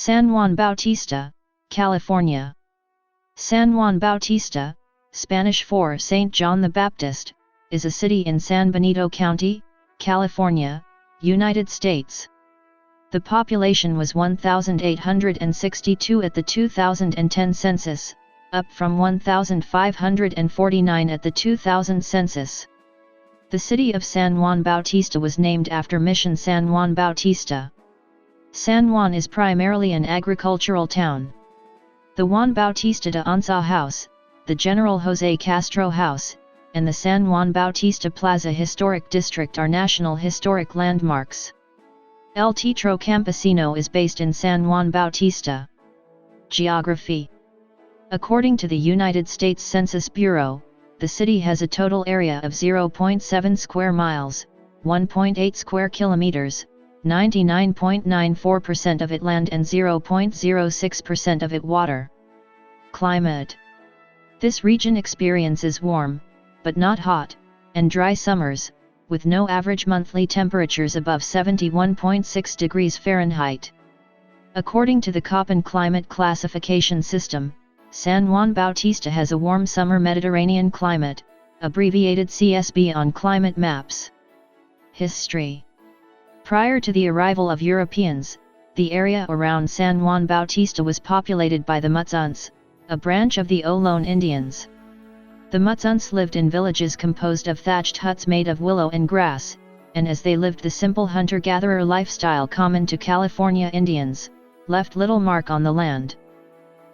San Juan Bautista, California. San Juan Bautista, Spanish for Saint John the Baptist, is a city in San Benito County, California, United States. The population was 1,862 at the 2010 census, up from 1,549 at the 2000 census. The city of San Juan Bautista was named after Mission San Juan Bautista. San Juan is primarily an agricultural town. The Juan Bautista de Anza House, the General Jose Castro House, and the San Juan Bautista Plaza Historic District are National Historic Landmarks. El Teatro Campesino is based in San Juan Bautista. Geography. According to the United States Census Bureau, the city has a total area of 0.7 square miles, 1.8 square kilometers, 99.94% of it land and 0.06% of it water. Climate. This region experiences warm, but not hot, and dry summers, with no average monthly temperatures above 71.6 degrees Fahrenheit. According to the Köppen climate classification system, San Juan Bautista has a warm summer Mediterranean climate, abbreviated CSB on climate maps. History. Prior to the arrival of Europeans, the area around San Juan Bautista was populated by the Mutsunts, a branch of the Ohlone Indians. The Mutsunts lived in villages composed of thatched huts made of willow and grass, and as they lived the simple hunter-gatherer lifestyle common to California Indians, left little mark on the land.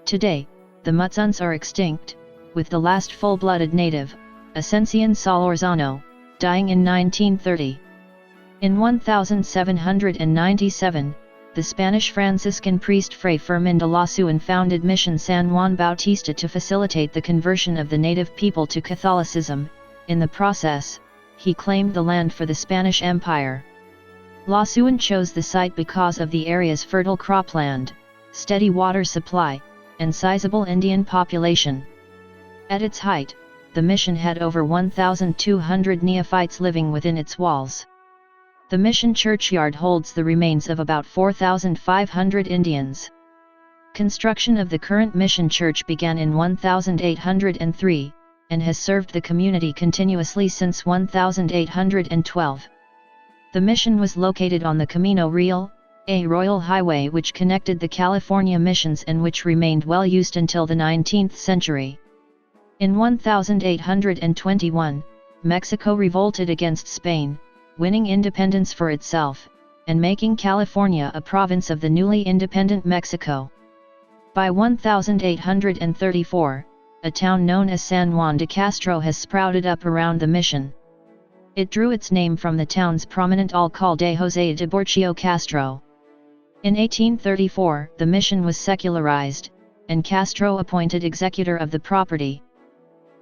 Today, the Mutsunts are extinct, with the last full-blooded native, Ascension Solorzano, dying in 1930. In 1797, the Spanish Franciscan priest Fray Fermín de Lasuen founded Mission San Juan Bautista to facilitate the conversion of the native people to Catholicism. In the process, he claimed the land for the Spanish Empire. Lasuen chose the site because of the area's fertile cropland, steady water supply, and sizable Indian population. At its height, the mission had over 1,200 neophytes living within its walls. The mission churchyard holds the remains of about 4,500 Indians. Construction of the current mission church began in 1803, and has served the community continuously since 1812. The mission was located on the Camino Real, a royal highway which connected the California missions and which remained well used until the 19th century. In 1821, Mexico revolted against Spain, winning independence for itself, and making California a province of the newly independent Mexico. By 1834, a town known as San Juan De Castro has sprouted up around the mission. It drew its name from the town's prominent alcalde José de Castro. In 1834, the mission was secularized, and Castro appointed executor of the property.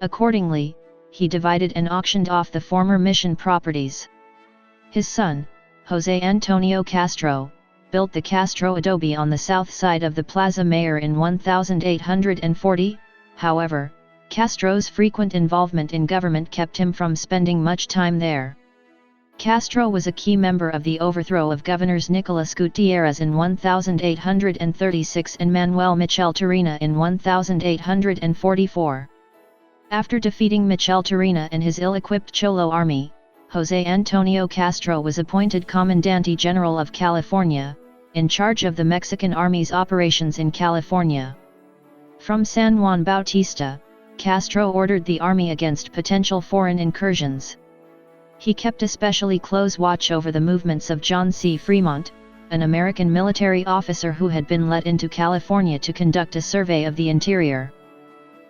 Accordingly, he divided and auctioned off the former mission properties. His son, José Antonio Castro, built the Castro adobe on the south side of the Plaza Mayor in 1840, however, Castro's frequent involvement in government kept him from spending much time there. Castro was a key member of the overthrow of governors Nicolas Gutiérrez in 1836 and Manuel Micheltorena in 1844. After defeating Micheltorena and his ill-equipped Cholo army, José Antonio Castro was appointed Comandante General of California, in charge of the Mexican Army's operations in California. From San Juan Bautista, Castro ordered the army against potential foreign incursions. He kept especially close watch over the movements of John C. Fremont, an American military officer who had been let into California to conduct a survey of the interior.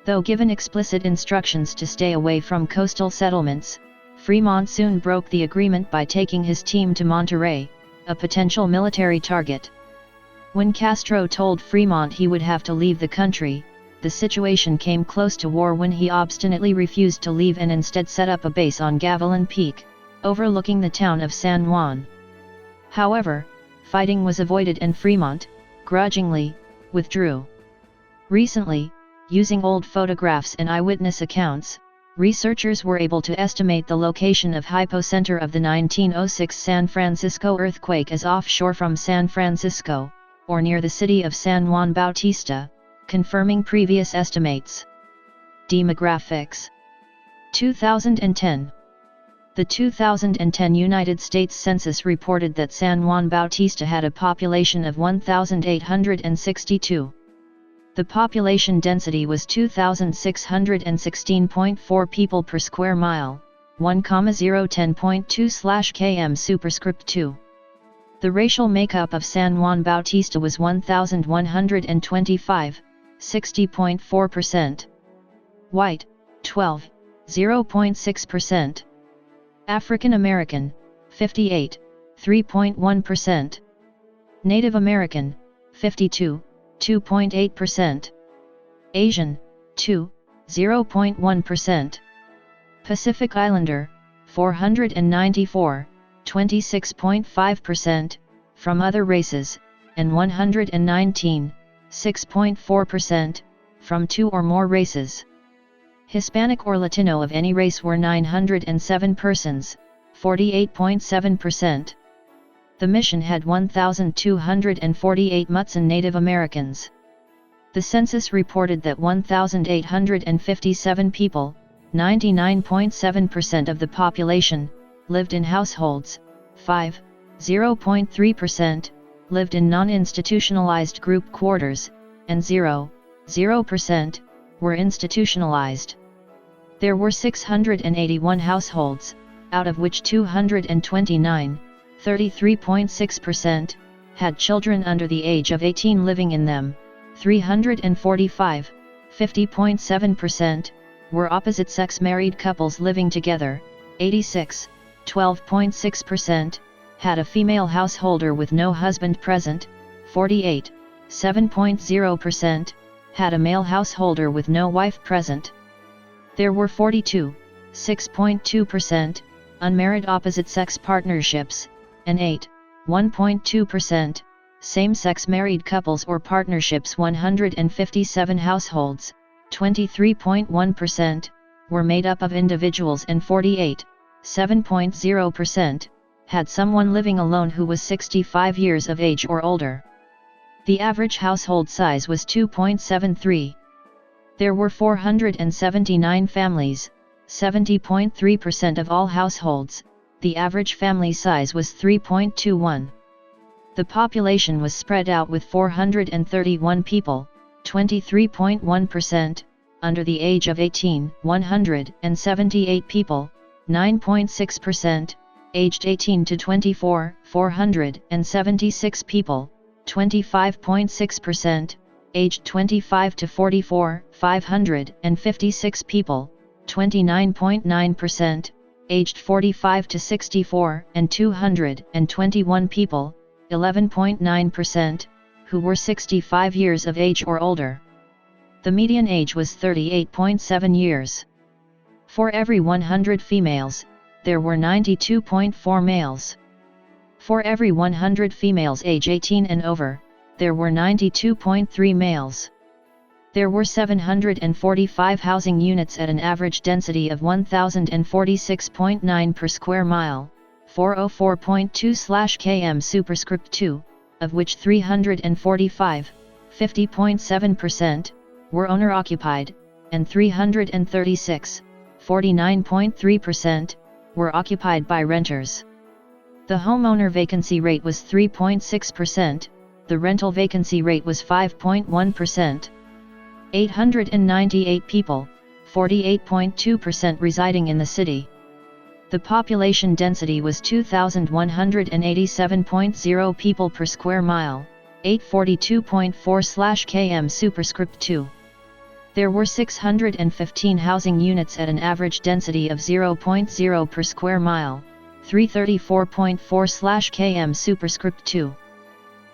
Though given explicit instructions to stay away from coastal settlements, Fremont soon broke the agreement by taking his team to Monterrey, a potential military target. When Castro told Fremont he would have to leave the country, the situation came close to war when he obstinately refused to leave and instead set up a base on Gavilan Peak, overlooking the town of San Juan. However, fighting was avoided and Fremont, grudgingly, withdrew. Recently, using old photographs and eyewitness accounts, researchers were able to estimate the location of hypocenter of the 1906 San Francisco earthquake as offshore from San Francisco, or near the city of San Juan Bautista, confirming previous estimates. Demographics. 2010. The 2010 United States Census reported that San Juan Bautista had a population of 1,862. The population density was 2,616.4 people per square mile, 1,010.2/km superscript 2. The racial makeup of San Juan Bautista was 1,125, 60.4%. White, 12, 0.6%. African American, 58, 3.1%. Native American, 52, 2.8%. Asian, 2, 0.1%. Pacific Islander, 494, 26.5%, from other races, and 119, 6.4%, from 2 or more races. Hispanic or Latino of any race were 907 persons, 48.7%. The mission had 1,248 Mutsun Native Americans. The census reported that 1,857 people, 99.7% of the population, lived in households, 0.3%, lived in non-institutionalized group quarters, and 0% were institutionalized. There were 681 households, out of which 229, 33.6%, had children under the age of 18 living in them, 345, 50.7%, were opposite-sex married couples living together, 86, 12.6%, had a female householder with no husband present, 48, 7.0%, had a male householder with no wife present. There were 42, 6.2%, unmarried opposite-sex partnerships, and 8, 1.2%, same-sex married couples or partnerships. 157 households, 23.1%, were made up of individuals, and 48, 7.0%, had someone living alone who was 65 years of age or older. The average household size was 2.73. There were 479 families, 70.3% of all households. The average family size was 3.21. The population was spread out with 431 people, 23.1%, under the age of 18, 178 people, 9.6%, aged 18 to 24, 476 people, 25.6%, aged 25 to 44, 556 people, 29.9%, aged 45 to 64, and 221 people, 11.9%, who were 65 years of age or older. The median age was 38.7 years. For every 100 females, there were 92.4 males. For every 100 females age 18 and over, there were 92.3 males. There were 745 housing units at an average density of 1,046.9 per square mile, 404.2/km superscript 2, of which 345, 50.7%, were owner-occupied, and 336, 49.3%, were occupied by renters. The homeowner vacancy rate was 3.6%, the rental vacancy rate was 5.1%. 898 people, 48.2% residing in the city. The population density was 2,187.0 people per square mile, 842.4/km superscript 2. There were 615 housing units at an average density of 0.0 per square mile, 334.4/km superscript 2.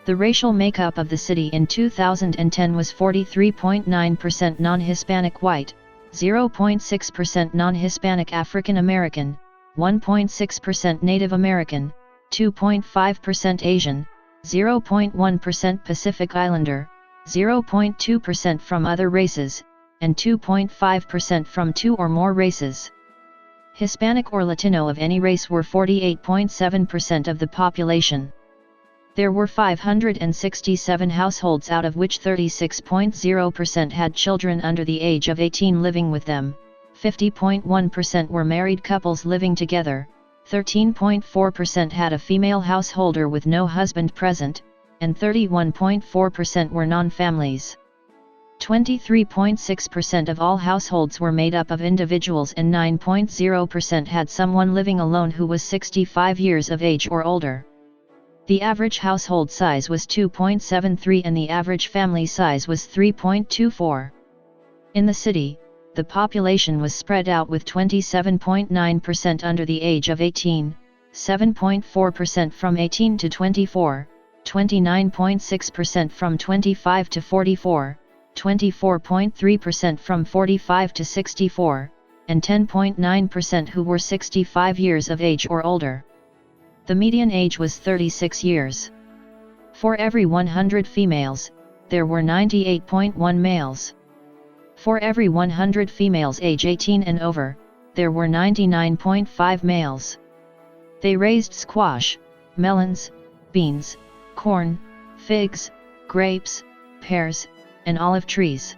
The racial makeup of the city in 2010 was 43.9% non-Hispanic white, 0.6% non-Hispanic African American, 1.6% Native American, 2.5% Asian, 0.1% Pacific Islander, 0.2% from other races, and 2.5% from 2 or more races. Hispanic or Latino of any race were 48.7% of the population. There were 567 households, out of which 36.0% had children under the age of 18 living with them, 50.1% were married couples living together, 13.4% had a female householder with no husband present, and 31.4% were non-families. 23.6% of all households were made up of individuals, and 9.0% had someone living alone who was 65 years of age or older. The average household size was 2.73 and the average family size was 3.24. In the city, the population was spread out with 27.9% under the age of 18, 7.4% from 18 to 24, 29.6% from 25 to 44, 24.3% from 45 to 64, and 10.9% who were 65 years of age or older. The median age was 36 years. For every 100 females, there were 98.1 males. For every 100 females age 18 and over, there were 99.5 males. They raised squash, melons, beans, corn, figs, grapes, pears, and olive trees.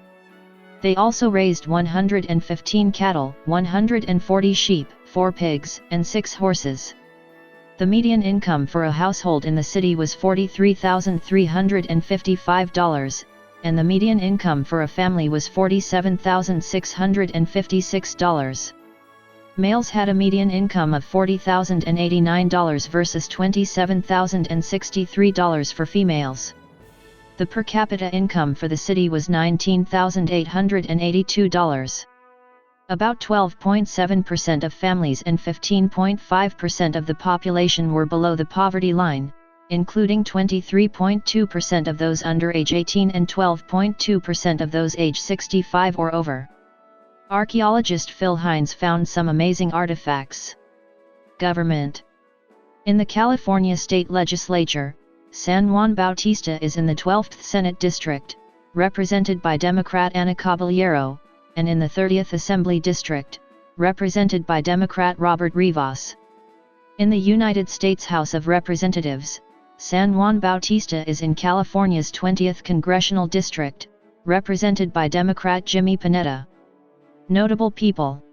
They also raised 115 cattle, 140 sheep, 4 pigs, and 6 horses. The median income for a household in the city was $43,355, and the median income for a family was $47,656. Males had a median income of $40,089 versus $27,063 for females. The per capita income for the city was $19,882. About 12.7% of families and 15.5% of the population were below the poverty line, including 23.2% of those under age 18 and 12.2% of those age 65 or over. Archaeologist Phil Hines found some amazing artifacts. Government. In the California State Legislature, San Juan Bautista is in the 12th Senate District, represented by Democrat Ana Caballero, and in the 30th Assembly District, represented by Democrat Robert Rivas. In the United States House of Representatives, San Juan Bautista is in California's 20th Congressional District, represented by Democrat Jimmy Panetta. Notable people.